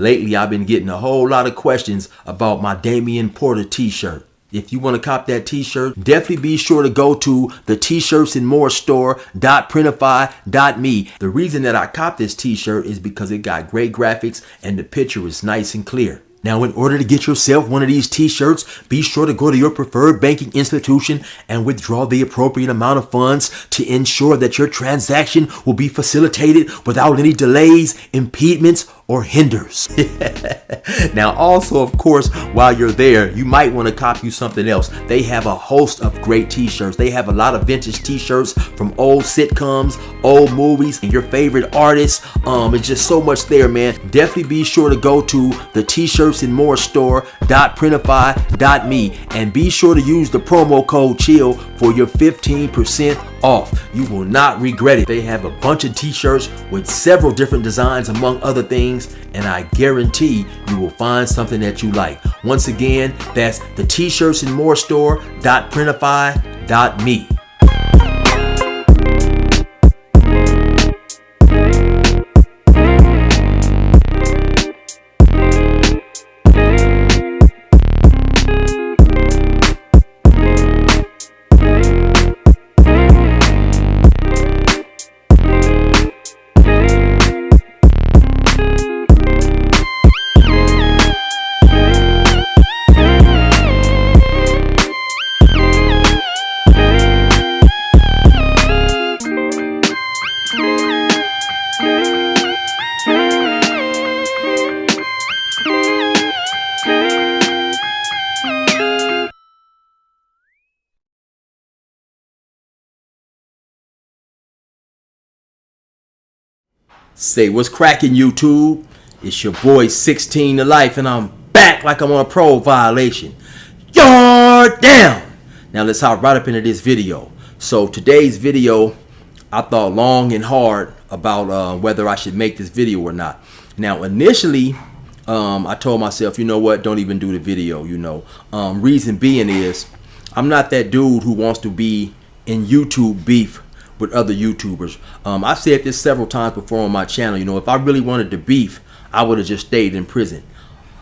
Lately, I've been getting a whole lot of questions about my Damian Porter t-shirt. If you want to cop that t-shirt, definitely be sure to go to the t-shirts and more store.printify.me. The reason that I copped this t-shirt is because it got great graphics and the picture is nice and clear. Now, in order to get yourself one of these t-shirts, be sure to go to your preferred banking institution and withdraw the appropriate amount of funds to ensure that your transaction will be facilitated without any delays, impediments, or hinders. Now, also, of course, while you're there, you might want to cop you something else. They have a host of great t-shirts. They have a lot of vintage t-shirts from old sitcoms, old movies, and your favorite artists. It's just so much there, man. Definitely be sure to go to the t-shirts and more store.printify.me and be sure to use the promo code CHILL for your 15% off. You will not regret it. They have a bunch of t-shirts with several different designs among other things, and I guarantee you will find something that you like. Once again, that's the t-shirts and more store.printify.me. Say what's cracking, YouTube? It's your boy 16 to life, and I'm back like I'm on a parole violation. You're down. Now let's hop right up into this video. So today's video, I thought long and hard about whether I should make this video or not. Now initially, I told myself, you know what, don't even do the video. Reason being is I'm not that dude who wants to be in YouTube beef with other YouTubers. I've said this several times before on my channel. If I really wanted to beef, I would have just stayed in prison.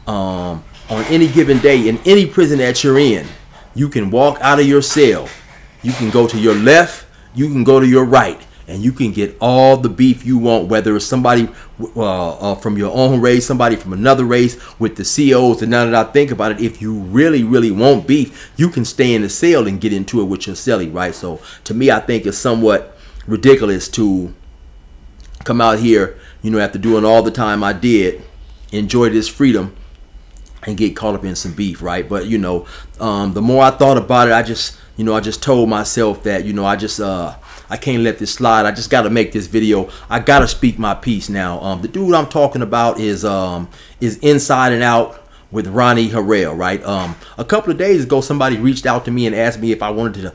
On any given day, in any prison that you're in, you can walk out of your cell. You can go to your left, you can go to your right, and you can get all the beef you want, whether it's somebody from your own race, somebody from another race, with the COs. And now that I think about it, if you really, really want beef, you can stay in the cell and get into it with your cellie, right? So to me, I think it's somewhat ridiculous to come out here, after doing all the time I did, enjoy this freedom, and get caught up in some beef, right? But the more I thought about it, I just told myself that I can't let this slide. I just got to make this video. I got to speak my piece now. The dude I'm talking about is Inside and Out with Ronnie, right? A couple of days ago, somebody reached out to me and asked me if I wanted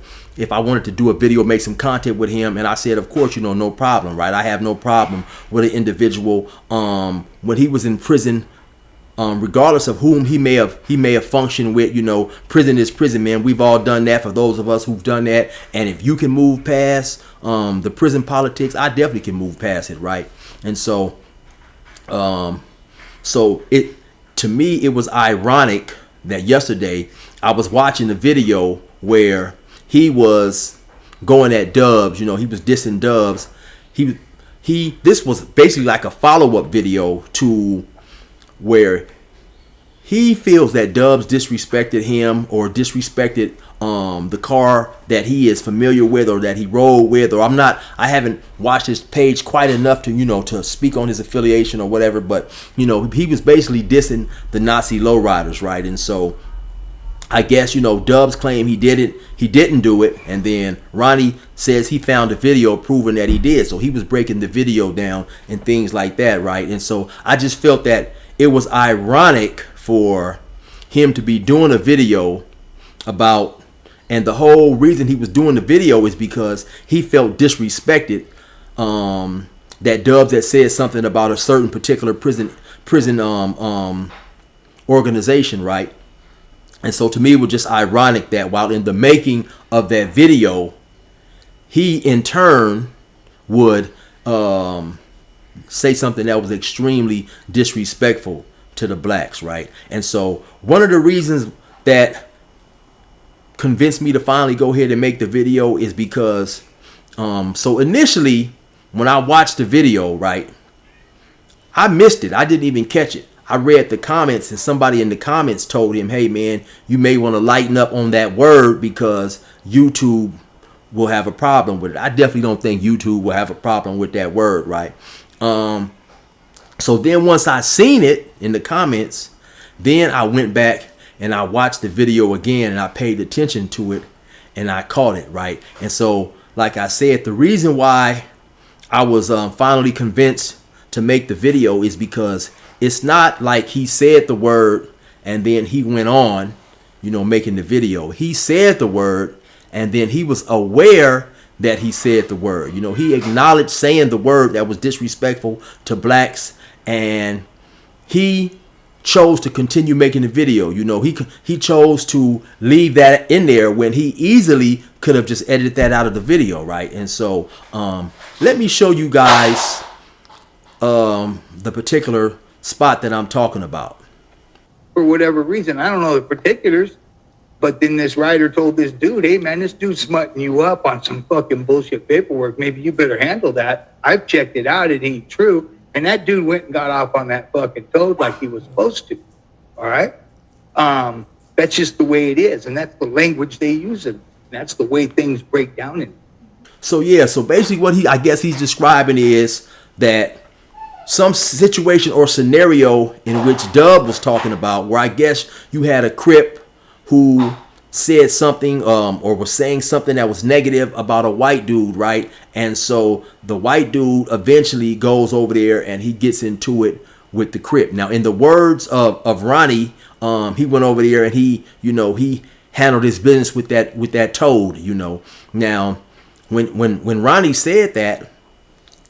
to do a video, make some content with him, and I said, of course, no problem, right? I have no problem with an individual when he was in prison. Regardless of whom he may have functioned with, prison is prison, man. We've all done that. For those of us who've done that, and if you can move past the prison politics, I definitely can move past it, right? And so, to me, it was ironic that yesterday I was watching the video where he was going at Dubs. He was dissing Dubs. This was basically like a follow-up video to where he feels that Dubs disrespected him or disrespected the car that he is familiar with or that he rode with, or I haven't watched his page quite enough to to speak on his affiliation or whatever, but he was basically dissing the Nazi lowriders, right? And so I guess Dubs claimed he didn't do it, and then Ronnie says he found a video proving that he did, so he was breaking the video down and things like that, right? And so I just felt that it was ironic for him to be doing a video about, and the whole reason he was doing the video is because he felt disrespected, that Dubs had said something about a certain particular prison organization, right? And so to me, it was just ironic that while in the making of that video, he in turn would say something that was extremely disrespectful to the blacks, right? And so one of the reasons that convinced me to finally go ahead and make the video is because so initially when I watched the video, right, I missed it. I didn't even catch it. I read the comments and somebody in the comments told him, hey man, you may want to lighten up on that word because YouTube will have a problem with it. I definitely don't think YouTube will have a problem with that word, right? So then once I seen it in the comments, then I went back and I watched the video again and I paid attention to it and I caught it, right? And so, like I said, the reason why I was finally convinced to make the video is because it's not like he said the word and then he went on, you know, making the video. He said the word and then he was aware that he said the word. You know, he acknowledged saying the word that was disrespectful to blacks, and he chose to continue making the video. You know, he chose to leave that in there when he easily could have just edited that out of the video, right? And so let me show you guys the particular spot that I'm talking about. For whatever reason, I don't know the particulars, but then this writer told this dude, hey man, this dude's smutting you up on some fucking bullshit paperwork. Maybe you better handle that. I've checked it out. It ain't true. And that dude went and got off on that fucking toad like he was supposed to. All right. That's just the way it is. And that's the language they use. And that's the way things break down. So yeah, so basically what I guess he's describing is that some situation or scenario in which Dub was talking about, where I guess you had a Crip who said something or was saying something that was negative about a white dude, right? And so the white dude eventually goes over there and he gets into it with the Crip. Now, in the words of Ronnie, he went over there and he handled his business with that toad, you know. Now, when Ronnie said that,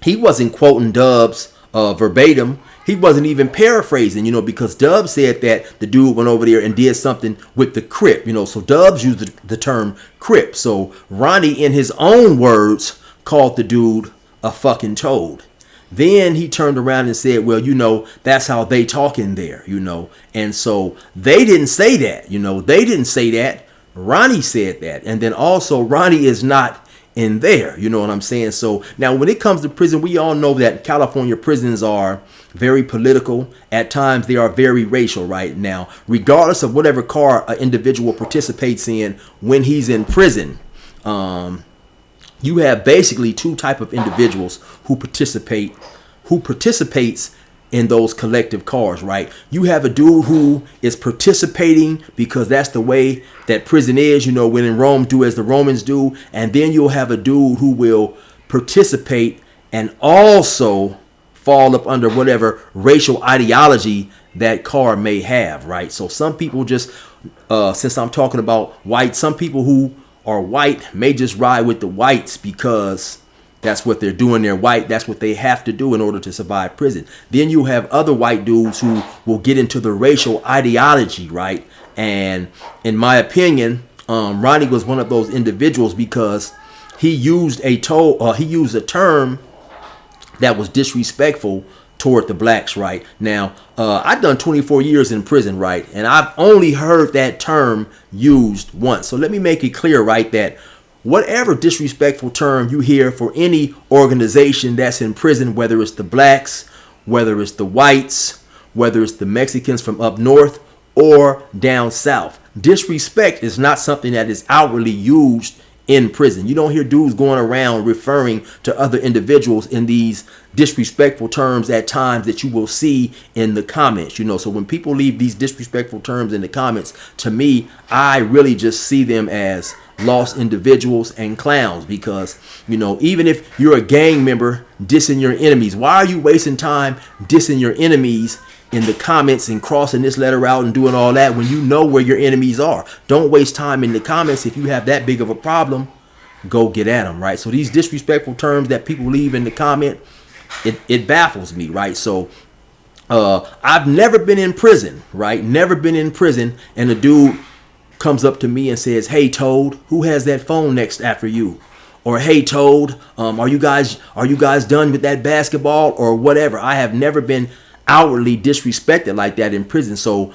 he wasn't quoting Dub's verbatim. He wasn't even paraphrasing, you know, because Dub said that the dude went over there and did something with the Crip, you know. So Dubs used the term Crip. So Ronnie, in his own words, called the dude a fucking toad. Then he turned around and said, well, you know, that's how they talk in there, you know. And so they didn't say that, you know. They didn't say that. Ronnie said that. And then also Ronnie is not in there, you know what I'm saying? So now when it comes to prison, we all know that California prisons are very political. At times they are very racial right now, regardless of whatever car an individual participates in when he's in prison. You have basically two type of individuals who participates in those collective cars, right? You have a dude who is participating because that's the way that prison is, you know, when in Rome, do as the Romans do. And then you'll have a dude who will participate and also fall up under whatever racial ideology that car may have, right? So some people just, since I'm talking about white, some people who are white may just ride with the whites because that's what they're doing. They're white. That's what they have to do in order to survive prison. Then you have other white dudes who will get into the racial ideology, right? And in my opinion, Ronnie was one of those individuals because he used a term that was disrespectful toward the blacks, right? Now, I've done 24 years in prison, right? And I've only heard that term used once. So let me make it clear, right, that whatever disrespectful term you hear for any organization that's in prison, whether it's the blacks, whether it's the whites, whether it's the Mexicans from up north or down south, disrespect is not something that is outwardly used in prison. You don't hear dudes going around referring to other individuals in these disrespectful terms at times that you will see in the comments, you know. So when people leave these disrespectful terms in the comments, to me, I really just see them as lost individuals and clowns, because, you know, even if you're a gang member dissing your enemies, why are you wasting time dissing your enemies in the comments and crossing this letter out and doing all that when you know where your enemies are? Don't waste time in the comments. If you have that big of a problem, go get at them, right? So these disrespectful terms that people leave in the comment, it baffles me, right? So I've never been in prison, right? Never been in prison, and a dude comes up to me and says, hey Toad, who has that phone next after you? Or hey Toad, are you guys done with that basketball or whatever? I have never been outwardly disrespected like that in prison. So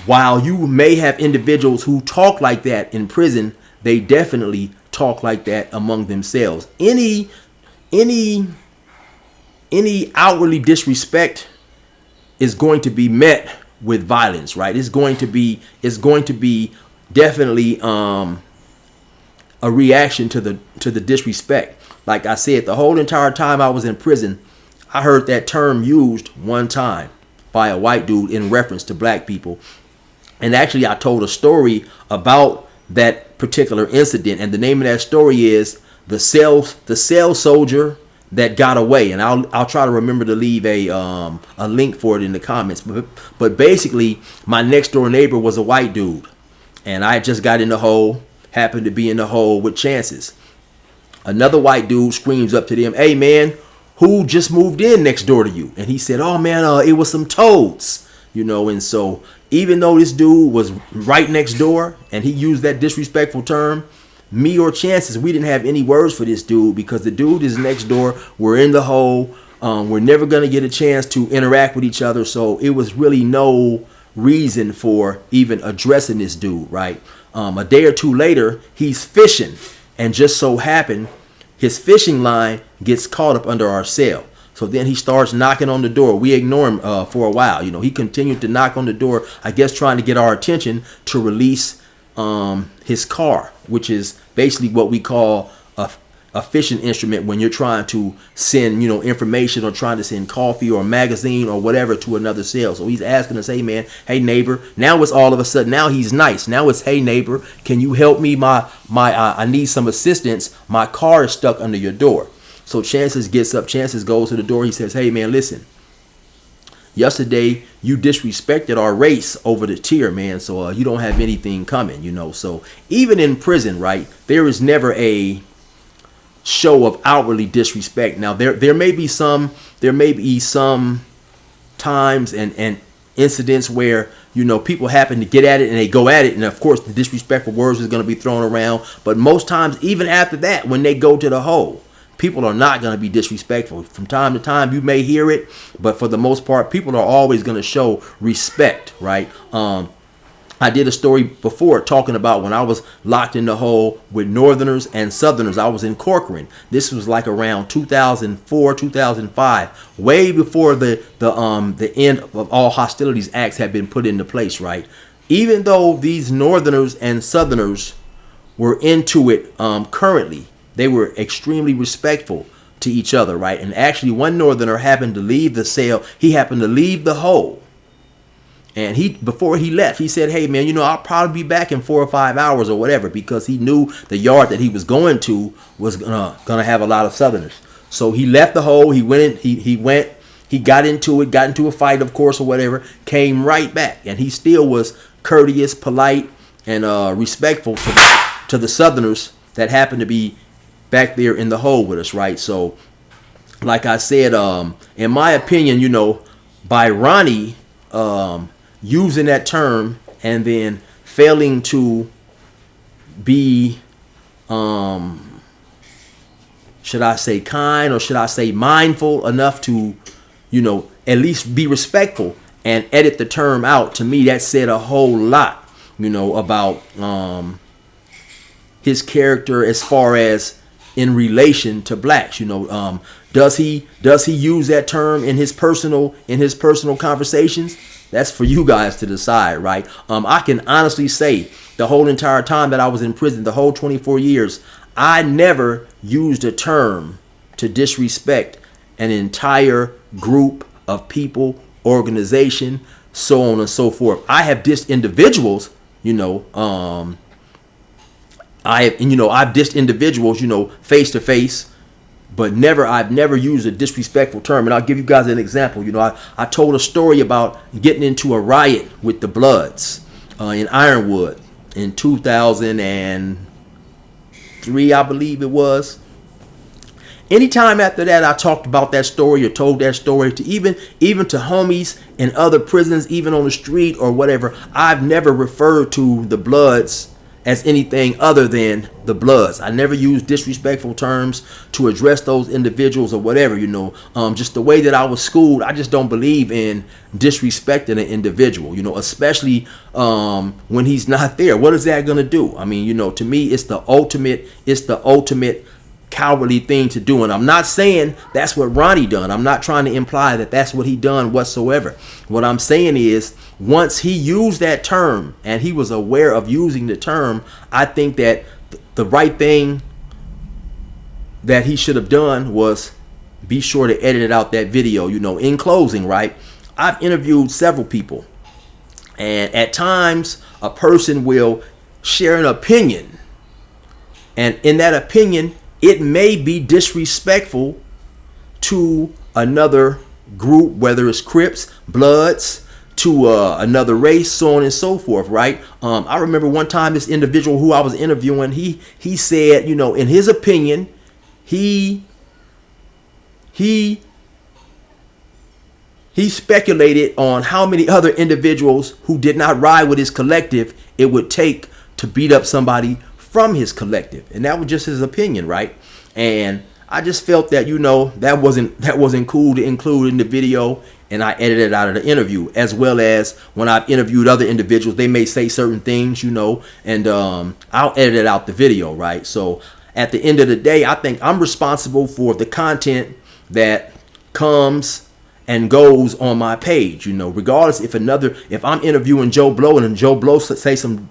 while you may have individuals who talk like that in prison, they definitely talk like that among themselves. Any outwardly disrespect is going to be met with violence, right? It's going to be definitely a reaction to the disrespect. Like I said, the whole entire time I was in prison, I heard that term used one time by a white dude in reference to black people. And actually, I told a story about that particular incident, and the name of that story is the cell soldier that got away. And I'll try to remember to leave a link for it in the comments. But basically, my next door neighbor was a white dude, and I just got in the hole, happened to be in the hole with chances. Another white dude screams up to them, "Hey man, who just moved in next door to you?" And he said, "Oh man, it was some toads." And so even though this dude was right next door and he used that disrespectful term, me or chances, we didn't have any words for this dude because the dude is next door. We're in the hole. We're never going to get a chance to interact with each other. So it was really no reason for even addressing this dude, right? A day or two later, he's fishing, and just so happened his fishing line gets caught up under our cell. So then he starts knocking on the door. We ignore him for a while. He continued to knock on the door, I guess trying to get our attention to release his car, which is basically what we call a fishing instrument when you're trying to send, information or trying to send coffee or a magazine or whatever to another cell. So he's asking us, "Hey man, hey neighbor." Now it's all of a sudden, now he's nice. Now it's, "Hey neighbor, can you help me? I need some assistance. My car is stuck under your door." So Chances gets up, Chances goes to the door. He says, "Hey man, listen, yesterday you disrespected our race over the tier, man. So you don't have anything coming, So even in prison, right, there is never a show of outwardly disrespect. Now there may be some times and incidents where people happen to get at it and they go at it, and of course the disrespectful words is going to be thrown around. But most times, even after that, when they go to the hole, people are not going to be disrespectful. From time to time, you may hear it, but for the most part, people are always going to show respect, right? I did a story before talking about when I was locked in the hole with Northerners and Southerners. I was in Corcoran. This was like around 2004, 2005, way before the end of all hostilities acts had been put into place, right? Even though these Northerners and Southerners were into it currently, they were extremely respectful to each other, right? And actually, one Northerner happened to leave the cell. He happened to leave the hole. And before he left, he said, "Hey, man, I'll probably be back in 4 or 5 hours or whatever," because he knew the yard that he was going to was gonna have a lot of Southerners. So he left the hole. He went in, he got into a fight, of course, or whatever, came right back. And he still was courteous, polite, and respectful to the Southerners that happened to be back there in the hole with us, right? So, like I said, in my opinion, by Ronnie using that term and then failing to be, should I say kind or should I say mindful enough to, at least be respectful and edit the term out, to me, that said a whole lot, about his character as far as in relation to blacks. Does he use that term in his personal conversations? That's for you guys to decide, right? I can honestly say the whole entire time that I was in prison, the whole 24 years, I never used a term to disrespect an entire group of people, organization, so on and so forth. I have dissed individuals, I've dissed individuals, face to face, but I've never used a disrespectful term. And I'll give you guys an example. I told a story about getting into a riot with the Bloods in Ironwood in 2003, I believe it was. Anytime after that, I talked about that story or told that story to even to homies in other prisons, even on the street or whatever. I've never referred to the Bloods as anything other than the Bloods. I never use disrespectful terms to address those individuals or whatever, just the way that I was schooled. I just don't believe in disrespecting an individual, especially when he's not there. What is that going to do? I mean, to me, it's the ultimate cowardly thing to do. And I'm not saying that's what Ronnie done. I'm not trying to imply that that's what he done whatsoever. What I'm saying is, once he used that term and he was aware of using the term, I think that the right thing that he should have done was be sure to edit out that video. In closing, right, I've interviewed several people, and at times a person will share an opinion, and in that opinion it may be disrespectful to another group, whether it's Crips, Bloods, to another race, so on and so forth, right? I remember one time this individual who I was interviewing, he said, in his opinion, he speculated on how many other individuals who did not ride with his collective it would take to beat up somebody from his collective, and that was just his opinion, right? And I just felt that that wasn't cool to include in the video, and I edited it out of the interview. As well as when I've interviewed other individuals, they may say certain things, and I'll edit out the video, right? So at the end of the day, I think I'm responsible for the content that comes and goes on my page, regardless if I'm interviewing Joe Blow and Joe Blow say some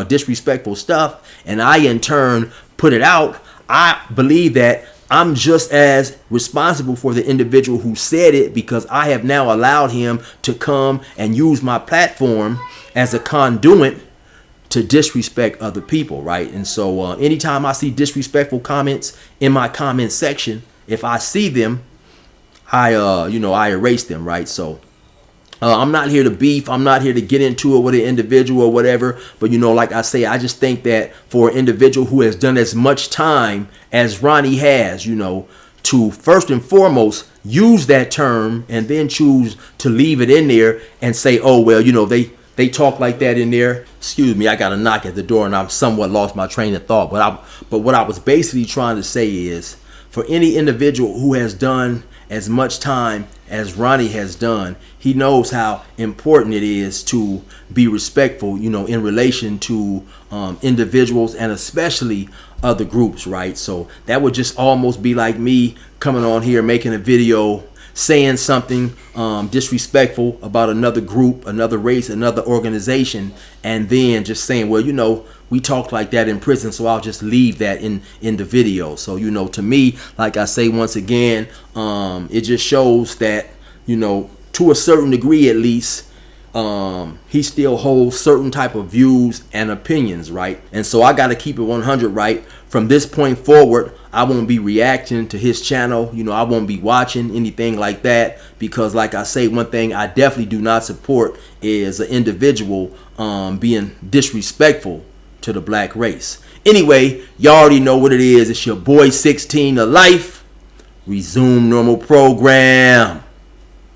disrespectful stuff and I in turn put it out, I believe that I'm just as responsible for the individual who said it, because I have now allowed him to come and use my platform as a conduit to disrespect other people, right? And so anytime I see disrespectful comments in my comment section, if I see them, I erase them, right? So I'm not here to beef. I'm not here to get into it with an individual or whatever. But, like I say, I just think that for an individual who has done as much time as Ronnie has, to first and foremost use that term and then choose to leave it in there and say, oh, well, they talk like that in there. Excuse me, I got a knock at the door and I'm somewhat lost my train of thought. But what I was basically trying to say is, for any individual who has done as much time as Ronnie has done, he knows how important it is to be respectful, in relation to individuals and especially other groups, right? So that would just almost be like me coming on here making a video saying something disrespectful about another group, another race, another organization, and then just saying, well, we talked like that in prison, so I'll just leave that in the video. So, to me, like I say once again, it just shows that, to a certain degree at least, he still holds certain type of views and opinions, right? And so I got to keep it 100, right? From this point forward, I won't be reacting to his channel. I won't be watching anything like that, because like I say, one thing I definitely do not support is an individual being disrespectful to the black race. Anyway, y'all already know what it is. It's your boy 16 to life. Resume normal program.